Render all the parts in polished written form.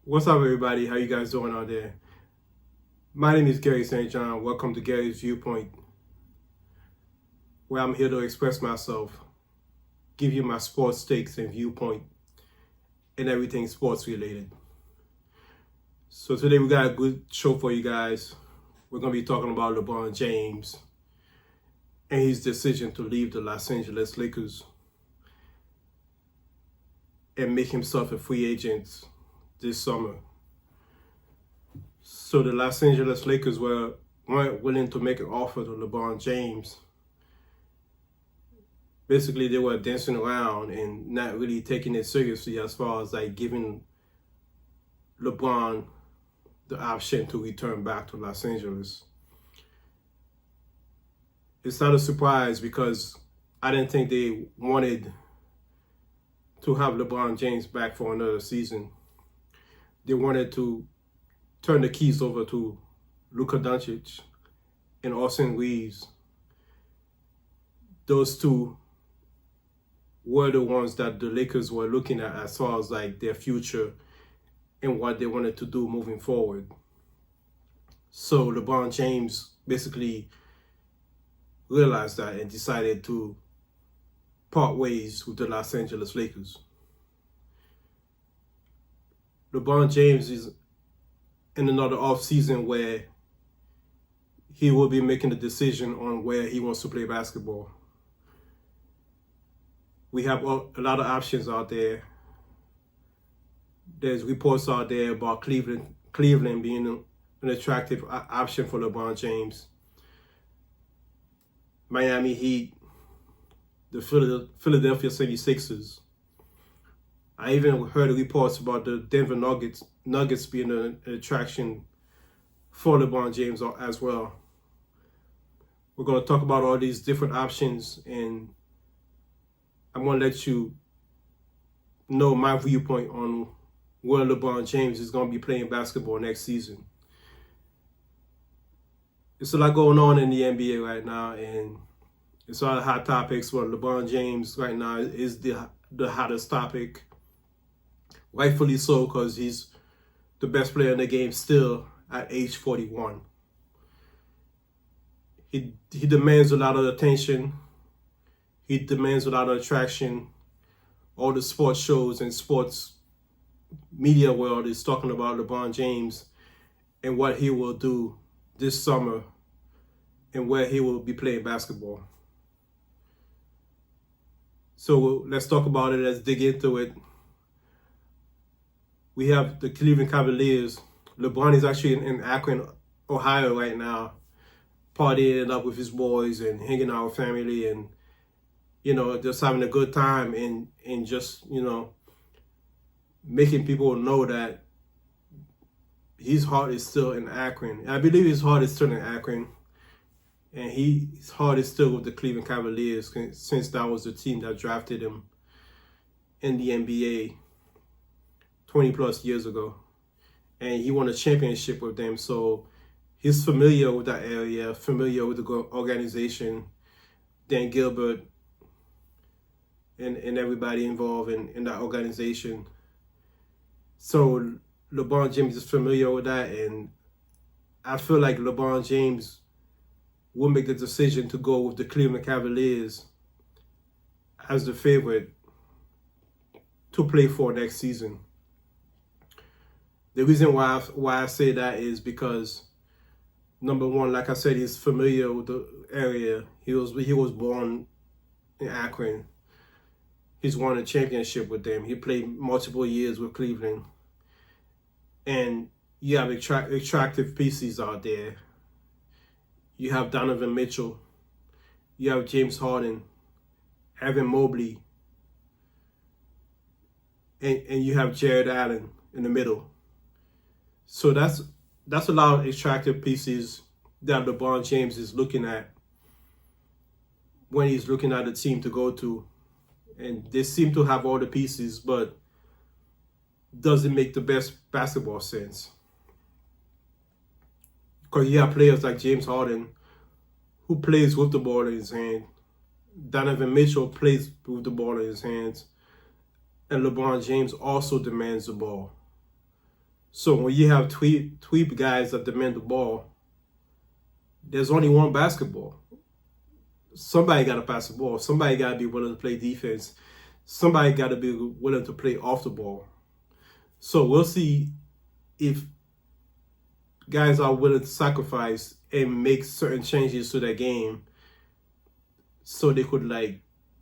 What's up, everybody? How you guys doing out there? My name is Gary St. John. Welcome to Gary's Viewpoint, where I'm here to express myself, give you my sports takes and viewpoint, and everything sports related. So today we got a good show for you guys. We're going to be talking about LeBron James and his decision to leave the Los Angeles Lakers and make himself a free agent this summer. So the Los Angeles Lakers weren't willing to make an offer to LeBron James. Basically, they were dancing around and not really taking it seriously as far as like giving LeBron the option to return back to Los Angeles. It's not a surprise because I didn't think they wanted to have LeBron James back for another season. They wanted to turn the keys over to Luka Doncic and Austin Reeves. Those two were the ones that the Lakers were looking at as far as like their future and what they wanted to do moving forward. So LeBron James basically realized that and decided to part ways with the Los Angeles Lakers. LeBron James is in another offseason where he will be making a decision on where he wants to play basketball. We have a lot of options out there. There's reports out there about Cleveland being an attractive option for LeBron James. Miami Heat, the Philadelphia 76ers. I even heard reports about the Denver Nuggets being an attraction for LeBron James as well. We're going to talk about all these different options, and I'm going to let you know my viewpoint on where LeBron James is going to be playing basketball next season. There's a lot going on in the NBA right now, and it's all hot topics. But LeBron James right now is the hottest topic. Rightfully so, because he's the best player in the game still at age 41. He demands a lot of attention. He demands a lot of attraction. All the sports shows and sports media world is talking about LeBron James and what he will do this summer and where he will be playing basketball. So let's talk about it. Let's dig into it. We have the Cleveland Cavaliers. LeBron is actually in Akron, Ohio right now, partying up with his boys and hanging out with family and, just having a good time and just, making people know that his heart is still in Akron. I believe his heart is still in Akron. And his heart is still with the Cleveland Cavaliers since that was the team that drafted him in the NBA 20 plus years ago. And he won a championship with them. So he's familiar with that area, familiar with the organization, Dan Gilbert, and everybody involved in that organization. So LeBron James is familiar with that. And I feel like LeBron James will make the decision to go with the Cleveland Cavaliers as the favorite to play for next season. The reason why I say that is because, number one, like I said, he's familiar with the area. He was born in Akron. He's won a championship with them. He played multiple years with Cleveland. And you have attractive pieces out there. You have Donovan Mitchell. You have James Harden, Evan Mobley, and you have Jared Allen in the middle. So that's a lot of attractive pieces that LeBron James is looking at when he's looking at the team to go to. And they seem to have all the pieces, but doesn't make the best basketball sense. Because you have players like James Harden who plays with the ball in his hand. Donovan Mitchell plays with the ball in his hands. And LeBron James also demands the ball. So when you have tweet guys that demand the ball, there's only one basketball. Somebody got to pass the ball. Somebody got to be willing to play defense. Somebody got to be willing to play off the ball. So we'll see if guys are willing to sacrifice and make certain changes to their game so they could like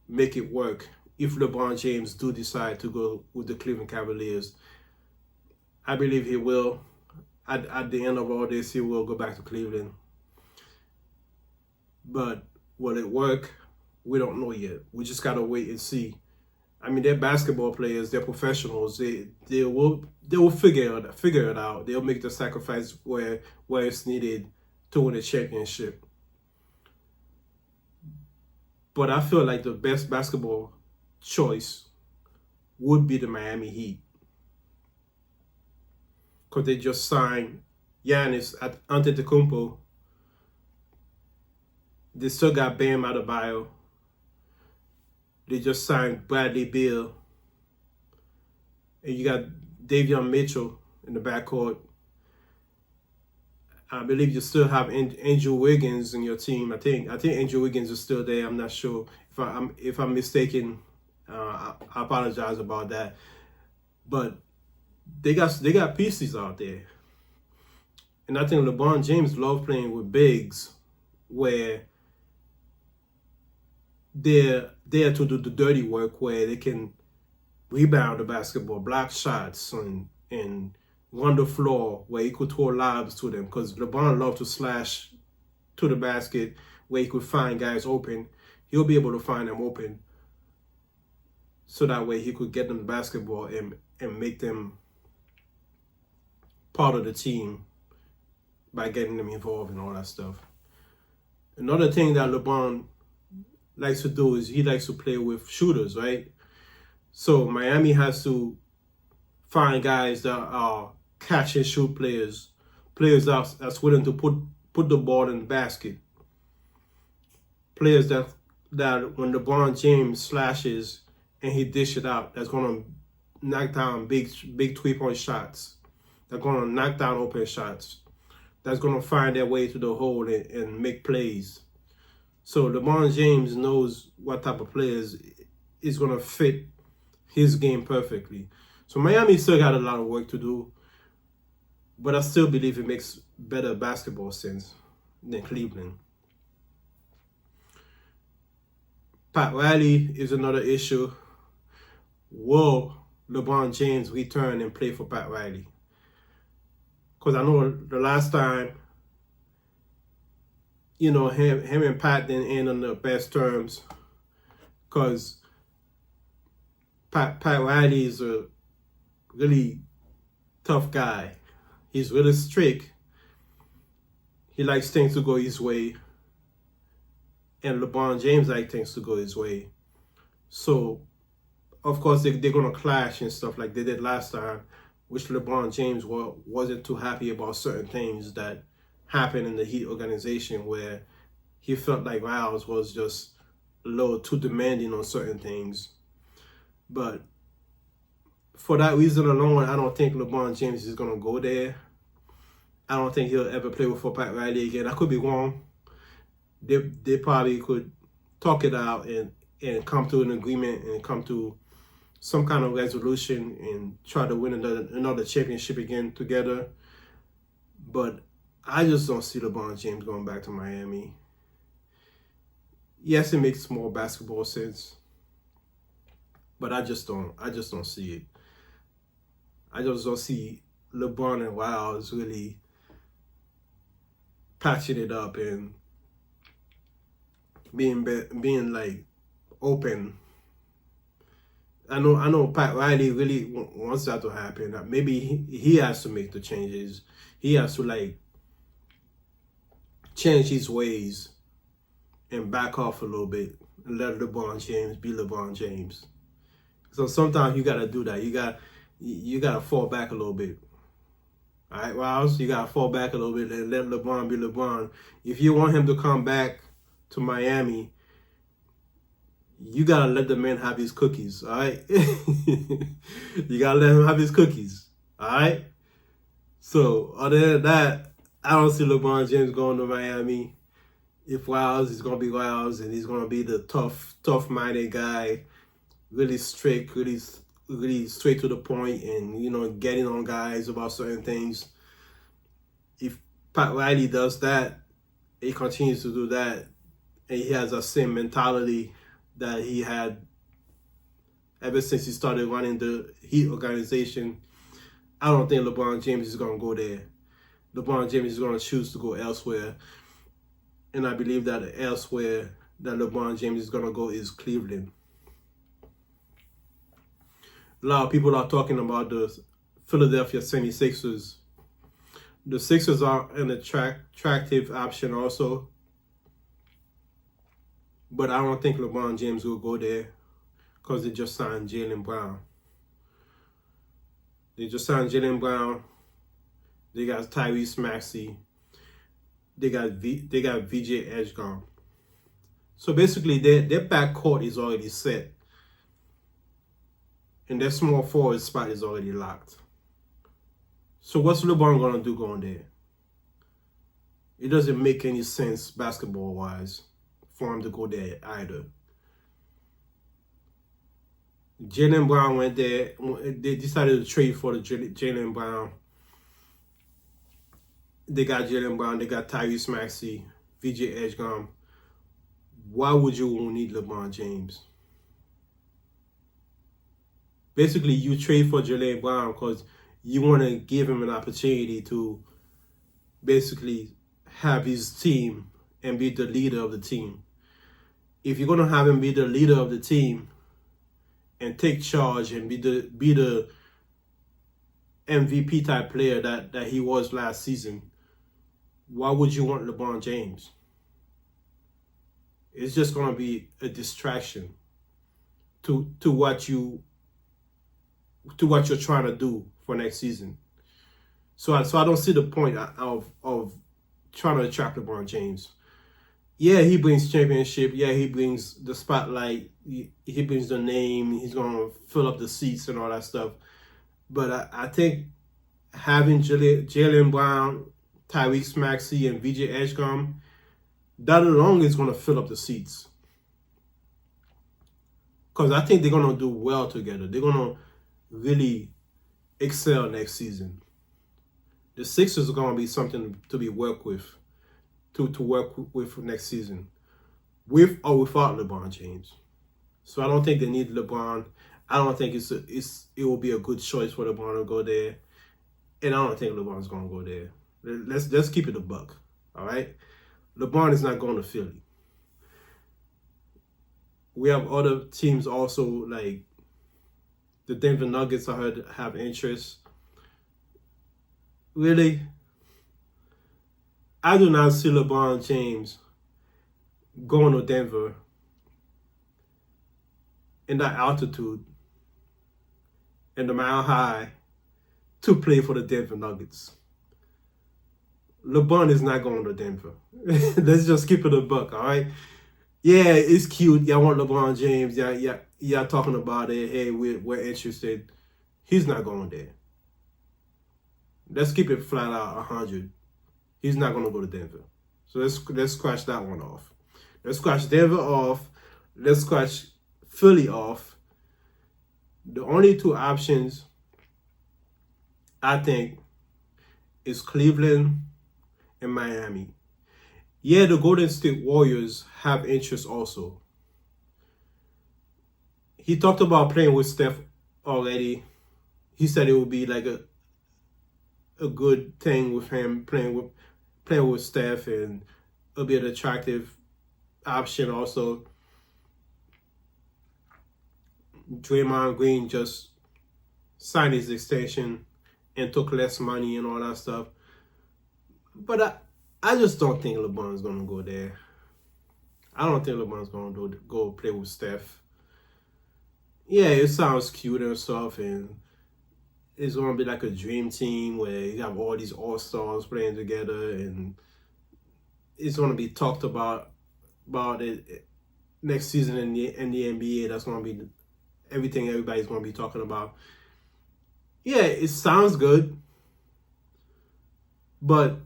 make it work if LeBron James do decide to go with the Cleveland Cavaliers. I believe he will. At the end of all this, he will go back to Cleveland. But will it work? We don't know yet. We just gotta wait and see. I mean, they're basketball players. They're professionals. They will figure it out. They'll make the sacrifice where it's needed to win a championship. But I feel like the best basketball choice would be the Miami Heat, because they just signed Giannis Antetokounmpo. They still got Bam Adebayo. They just signed Bradley Beal. And you got Davion Mitchell in the backcourt. I believe you still have Andrew Wiggins in your team. I think Andrew Wiggins is still there. I'm not sure. If I'm mistaken, I apologize about that. But they got pieces out there. And I think LeBron James loves playing with bigs where they're there to do the dirty work, where they can rebound the basketball, block shots, and run the floor, where he could throw lobs to them. Because LeBron loves to slash to the basket where he could find guys open. He'll be able to find them open, so that way he could get them the basketball and make them part of the team by getting them involved and all that stuff. Another thing that LeBron likes to do is he likes to play with shooters, right? So Miami has to find guys that are catch and shoot players that's willing to put the ball in the basket, players that when LeBron James slashes and he dish it out, that's gonna knock down big 3-point shots, that's gonna knock down open shots, that's gonna find their way to the hole and make plays. So LeBron James knows what type of players is going to fit his game perfectly. So Miami still got a lot of work to do, but I still believe it makes better basketball sense than Cleveland. Pat Riley is another issue. Will LeBron James return and play for Pat Riley? Because I know the last time, you know, him and Pat didn't end on the best terms, because Pat Riley is a really tough guy. He's really strict. He likes things to go his way. And LeBron James likes things to go his way. So, of course, they're going to clash and stuff like they did last time, which LeBron James wasn't too happy about certain things that happened in the Heat organization, where he felt like Riles was just a little too demanding on certain things. But for that reason alone, I don't think LeBron James is going to go there. I don't think he'll ever play for Pat Riley again. I could be wrong. They probably could talk it out and come to an agreement and come to some kind of resolution and try to win another championship again together. But I just don't see LeBron James going back to Miami. Yes, it makes more basketball sense, but I just don't see it. I just don't see LeBron and Riles really patching it up and being like open. I know Pat Riley really wants that to happen. Maybe he has to make the changes. He has to like change his ways and back off a little bit and let LeBron James be LeBron James. So sometimes you gotta do that. You gotta fall back a little bit. All right, Riles, you gotta fall back a little bit and let LeBron be LeBron. If you want him to come back to Miami, you gotta let the man have his cookies. All right, you gotta let him have his cookies. All right. So other than that, I don't see LeBron James going to Miami. If Wiles, he's gonna be Wiles, and he's gonna be the tough-minded guy, really strict, really straight to the point, and getting on guys about certain things. If Pat Riley does that, he continues to do that, and he has that same mentality that he had ever since he started running the Heat organization. I don't think LeBron James is going to go there. LeBron James is going to choose to go elsewhere. And I believe that elsewhere that LeBron James is going to go is Cleveland. A lot of people are talking about the Philadelphia 76ers. The Sixers are an attractive option also. But I don't think LeBron James will go there because they just signed Jaylen Brown. They just signed Jaylen Brown. They got Tyrese Maxey. They got VJ Edgecombe. So basically, their backcourt is already set, and their small forward spot is already locked. So what's LeBron gonna do going there? It doesn't make any sense basketball-wise for him to go there either. Jaylen Brown went there. They decided to trade for the Jaylen Brown. They got Jaylen Brown. They got Tyrese Maxey, VJ Edgecombe. Why would you need LeBron James? Basically, you trade for Jaylen Brown because you want to give him an opportunity to basically have his team and be the leader of the team. If you're going to have him be the leader of the team and take charge and be the MVP type player that he was last season, why would you want LeBron James? It's just going to be a distraction to what you're trying to do for next season. So I don't see the point of trying to attract LeBron James. Yeah, he brings championship. Yeah, he brings the spotlight. He brings the name. He's going to fill up the seats and all that stuff. But I think having Jaylen Brown, Tyrese Maxey, and VJ Edgecombe, that alone is going to fill up the seats. Because I think they're going to do well together. They're going to really excel next season. The Sixers are going to be something to be worked with, to work with next season, with or without LeBron James. So I don't think they need LeBron. I don't think it will be a good choice for LeBron to go there, and I don't think LeBron's going to go there. Let's keep it a buck, all right? LeBron is not going to Philly. We have other teams also, like the Denver Nuggets. I heard have interest. Really, I do not see LeBron James going to Denver in that altitude and the mile high to play for the Denver Nuggets. LeBron is not going to Denver. Let's just keep it a buck, all right? Yeah, it's cute. Y'all want LeBron James. Y'all talking about it. Hey, we're interested. He's not going there. Let's keep it flat out 100. He's not going to go to Denver. So let's scratch that one off. Let's scratch Denver off. Let's scratch Philly off. The only two options, I think, is Cleveland and Miami. Yeah, the Golden State Warriors have interest also. He talked about playing with Steph already. He said it would be like a good thing with him playing with Steph, and it'll be an attractive option also. Draymond Green just signed his extension and took less money and all that stuff. But I just don't think LeBron's going to go there. I don't think LeBron's going to go play with Steph. Yeah, it sounds cute and stuff, and it's going to be like a dream team where you have all these all-stars playing together, and it's going to be talked about it next season in the NBA. That's going to be everything everybody's going to be talking about. Yeah, it sounds good. But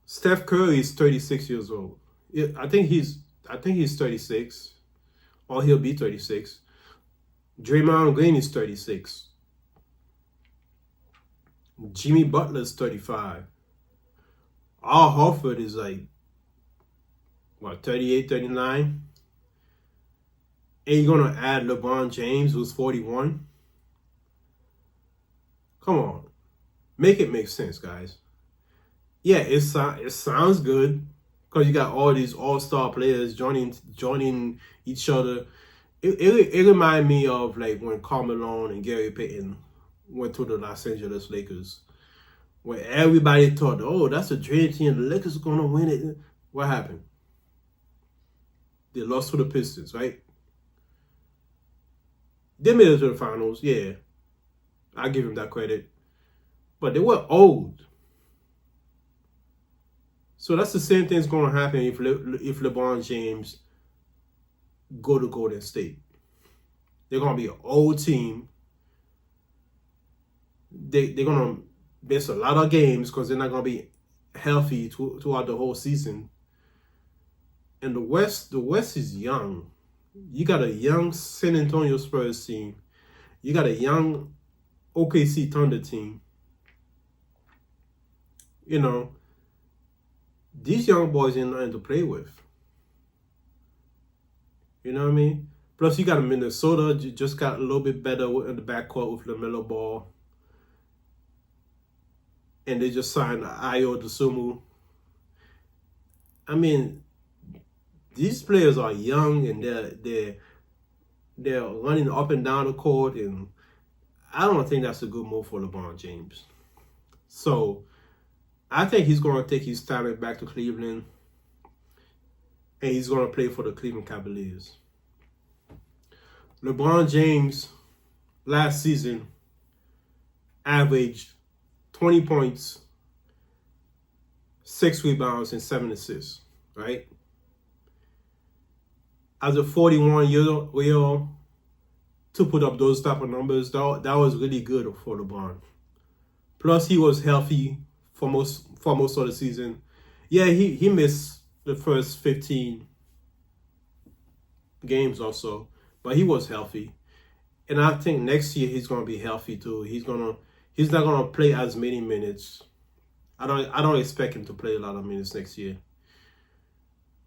Steph Curry is 36 years old. I think he's 36, or he'll be 36. Draymond Green is 36. Jimmy Butler's 35. Al Horford is like, what, 38, 39? And you're going to add LeBron James, who's 41? Come on. Make it make sense, guys. Yeah, it sounds good because you got all these all-star players joining each other. It reminded me of like when Karl Malone and Gary Payton went to the Los Angeles Lakers, where everybody thought, oh, that's a dream team. The Lakers are going to win it. What happened? They lost to the Pistons, right? They made it to the finals, yeah. I give them that credit. But they were old. So that's the same thing's going to happen if LeBron James go to Golden State. They're going to be an old team. They're going to miss a lot of games because they're not going to be healthy throughout the whole season. And the West is young. You got a young San Antonio Spurs team. You got a young OKC Thunder team. You know, these young boys ain't nothing to play with. You know what I mean? Plus, you got a Minnesota just got a little bit better in the backcourt with LaMelo Ball. And they just signed Ayo Dosunmu. I mean, these players are young and they're running up and down the court, and I don't think that's a good move for LeBron James. So I think he's going to take his talent back to Cleveland, and he's going to play for the Cleveland Cavaliers. LeBron James last season averaged 20 points, 6 rebounds, and 7 assists, right? As a 41-year-old, to put up those type of numbers, that was really good for LeBron. Plus, he was healthy for most of the season. Yeah, he missed the first 15 games or so, but he was healthy. And I think next year he's gonna be healthy too. He's not gonna play as many minutes. I don't expect him to play a lot of minutes next year.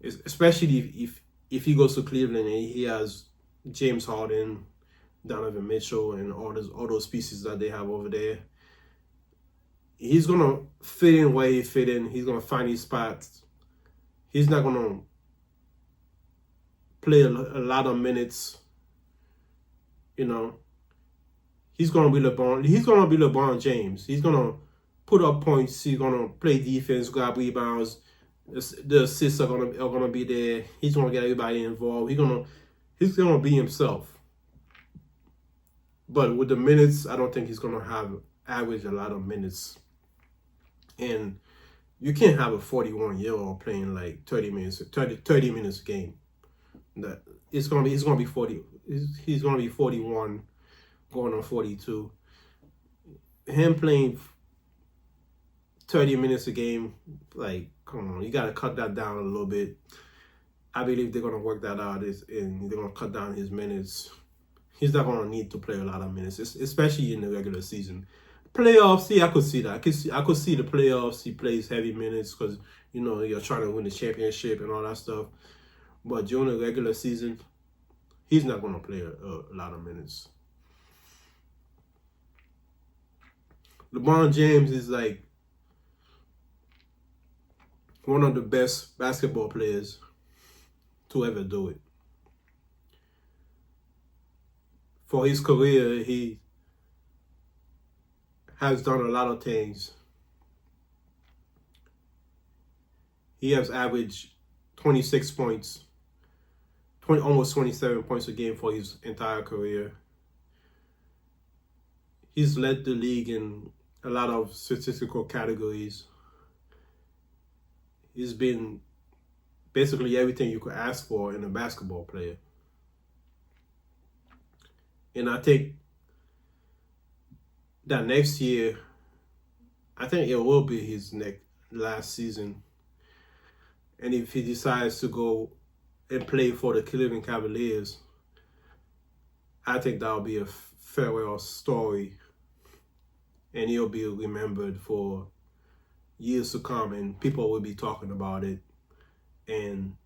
Especially if he goes to Cleveland and he has James Harden, Donovan Mitchell, and all those pieces that they have over there. He's gonna fit in where he fit in. He's gonna find his spots. He's not gonna play a lot of minutes. You know, he's gonna be LeBron James. He's gonna put up points. He's gonna play defense, grab rebounds. The assists are gonna be there. He's gonna get everybody involved. He's gonna be himself. But with the minutes, I don't think he's gonna average a lot of minutes. And you can't have a 41-year-old playing like 30 minutes a game. That he's gonna be 40. He's gonna be 41, going on 42. Him playing 30 minutes a game, like, come on, you gotta cut that down a little bit. I believe they're gonna work that out, and they're gonna cut down his minutes. He's not gonna need to play a lot of minutes, especially in the regular season. Playoffs, yeah, I could see that. I could see the playoffs. He plays heavy minutes because you're trying to win the championship and all that stuff. But during the regular season, he's not gonna play a lot of minutes. LeBron James is like one of the best basketball players to ever do it. For his career, he has done a lot of things. He has averaged 26 points, almost 27 points a game for his entire career. He's led the league in a lot of statistical categories. He's been basically everything you could ask for in a basketball player. And I think that next year, I think it will be his last season. And if he decides to go and play for the Cleveland Cavaliers, I think that'll be a farewell story, and he'll be remembered for years to come, and people will be talking about it, and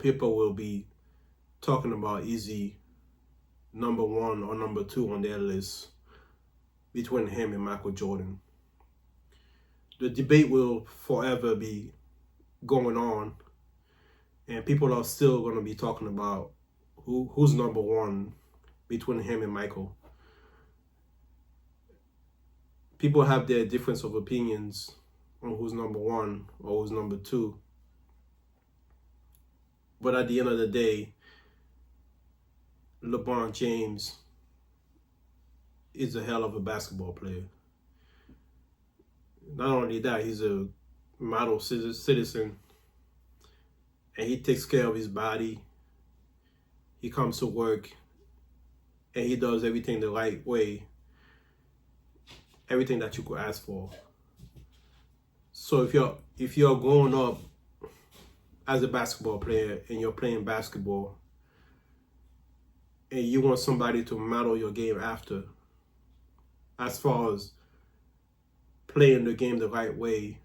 people will be talking about Easy number 1 or number 2 on their list between him and Michael Jordan. The debate will forever be going on, and people are still going to be talking about who's number 1 between him and Michael. People have their difference of opinions on who's number 1 or who's number 2. But at the end of the day, LeBron James is a hell of a basketball player. Not only that, he's a model citizen, and he takes care of his body. He comes to work, and he does everything the right way, everything that you could ask for. So if you're growing up as a basketball player and you're playing basketball, and you want somebody to model your game after, as far as playing the game the right way,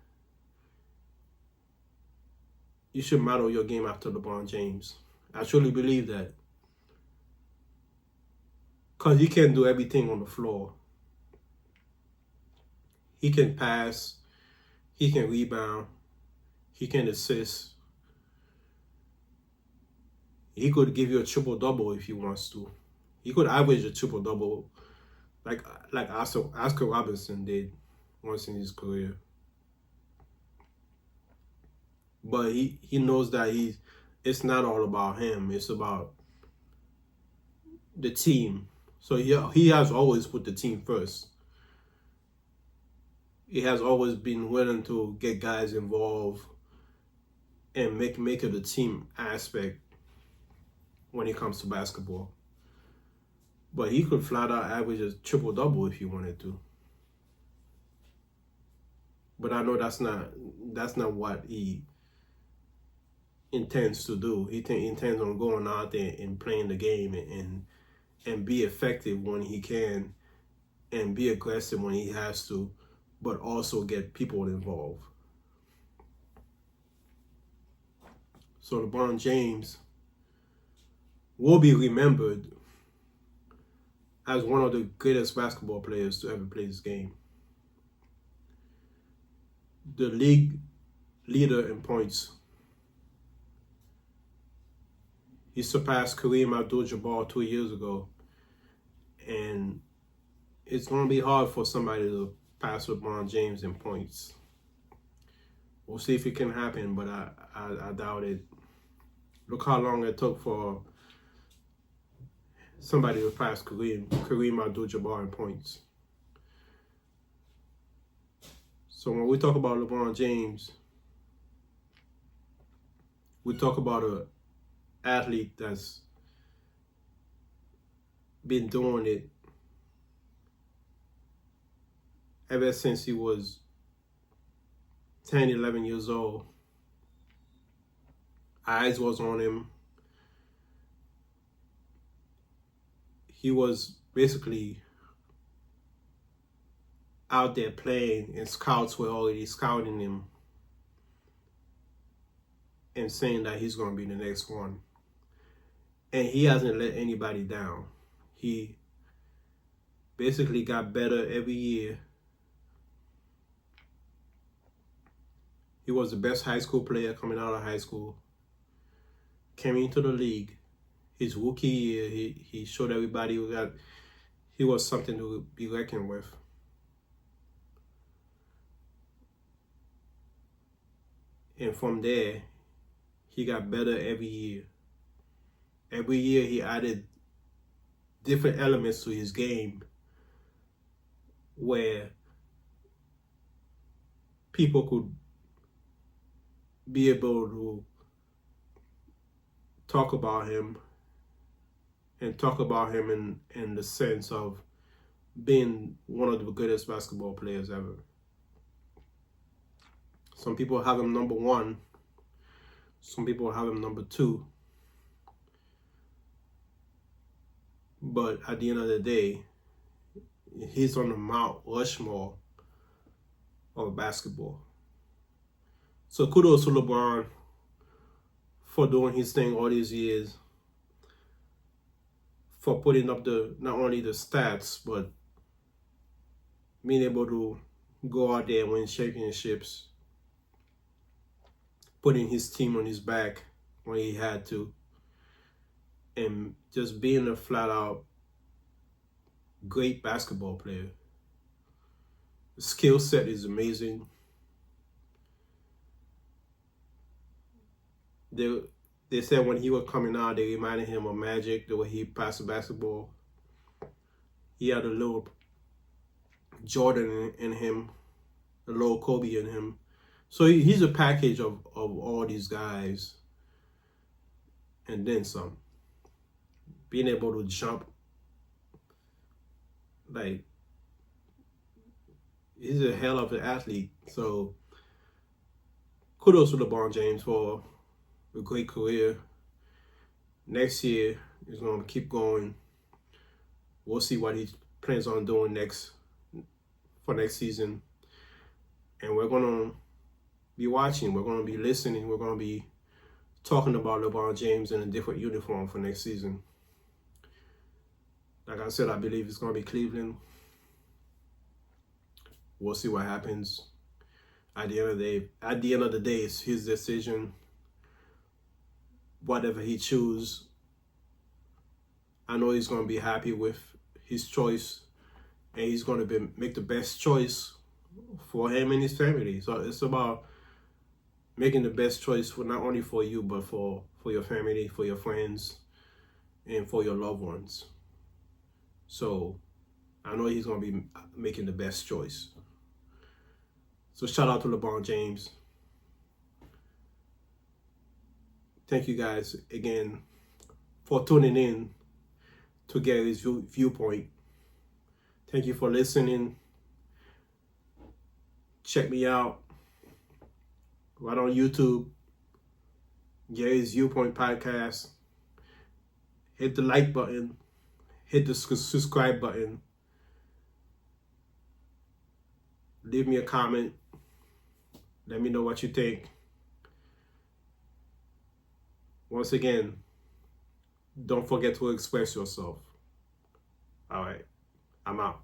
you should model your game after LeBron James. I truly believe that. Because he can do everything on the floor. He can pass, he can rebound, he can assist. He could give you a triple-double if he wants to. He could average a triple-double like Oscar Robertson did once in his career. But he knows that it's not all about him. It's about the team. So he has always put the team first. He has always been willing to get guys involved and make it a team aspect when it comes to basketball. But he could flat out average a triple-double if he wanted to. But I know that's not what he intends to do. He intends on going out there and playing the game and be effective when he can, and be aggressive when he has to, but also get people involved. So LeBron James will be remembered as one of the greatest basketball players to ever play this game. The league leader in points. He surpassed Kareem Abdul-Jabbar 2 years ago. And it's going to be hard for somebody to pass LeBron James in points. We'll see if it can happen, but I doubt it. Look how long it took for somebody to pass Kareem Abdul-Jabbar in points. So when we talk about LeBron James, we talk about an athlete that's been doing it ever since he was 10, 11 years old. Eyes was on him. He was basically out there playing, and scouts were already scouting him and saying that he's going to be the next one. And he hasn't let anybody down. He basically got better every year. He was the best high school player coming out of high school. Came into the league. His rookie year, he showed everybody that he was something to be reckoned with. And from there, he got better every year. Every year he added different elements to his game where people could be able to talk about him, and talk about him in the sense of being one of the greatest basketball players ever. Some people have him number one. Some people have him number two. But at the end of the day, he's on the Mount Rushmore of basketball. So kudos to LeBron for doing his thing all these years, for putting up not only the stats, but being able to go out there and win championships, putting his team on his back when he had to, and just being a flat-out great basketball player. The skill set is amazing. They said when he was coming out, they reminded him of Magic, the way he passed the basketball. He had a little Jordan in him, a little Kobe in him. So he's a package of all these guys, and then some. Being able to jump, like, he's a hell of an athlete. So kudos to LeBron James for a great career. Next year is going to keep going. We'll see what he plans on doing for next season. And we're going to be watching. We're going to be listening. We're going to be talking about LeBron James in a different uniform for next season. Like I said, I believe it's going to be Cleveland. We'll see what happens. At the end of the day, it's his decision. Whatever he chooses, I know he's going to be happy with his choice, and he's going to make the best choice for him and his family. So it's about making the best choice for not only for you, but for your family, for your friends, and for your loved ones. So I know he's going to be making the best choice. So shout out to LeBron James. Thank you guys again for tuning in to Gary's Viewpoint. Thank you for listening. Check me out right on YouTube, Gary's Viewpoint Podcast. Hit the like button. Hit the subscribe button. Leave me a comment. Let me know what you think. Once again, don't forget to express yourself. All right, I'm out.